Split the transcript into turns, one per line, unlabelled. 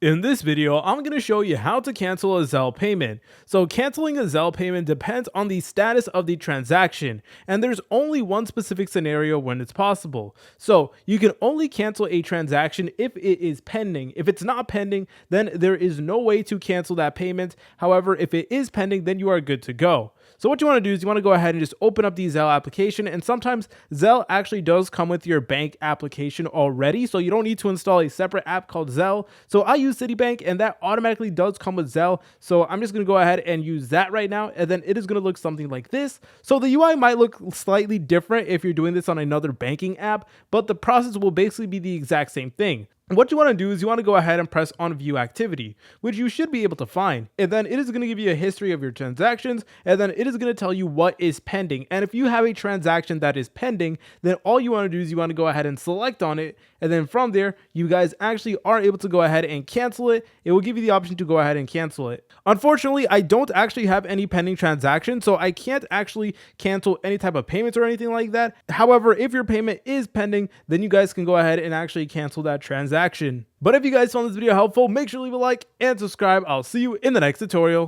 In this video, I'm going to show you how to cancel a Zelle payment. So canceling a Zelle payment depends on the status of the transaction, and there's only one specific scenario when it's possible. So you can only cancel a transaction if it is pending. If it's not pending, then there is no way to cancel that payment. However, if it is pending, then you are good to go. So what you want to do is you want to go ahead and just open up the Zelle application, and sometimes Zelle actually does come with your bank application already, so you don't need to install a separate app called Zelle. So I use Citibank, and that automatically does come with Zelle, so I'm just going to go ahead and use that right now, and then it is going to look something like this. So the UI might look slightly different if you're doing this on another banking app, but the process will basically be the exact same thing. What you want to do is you want to go ahead and press on view activity, which you should be able to find. And then it is going to give you a history of your transactions, and then it is going to tell you what is pending. And if you have a transaction that is pending, then all you want to do is you want to go ahead and select on it. And then from there, you guys actually are able to go ahead and cancel it. It will give you the option to go ahead and cancel it. Unfortunately, I don't actually have any pending transactions, so I can't actually cancel any type of payments or anything like that. However, if your payment is pending, then you guys can go ahead and actually cancel that transaction. But if you guys found this video helpful, make sure to leave a like and subscribe. I'll see you in the next tutorial.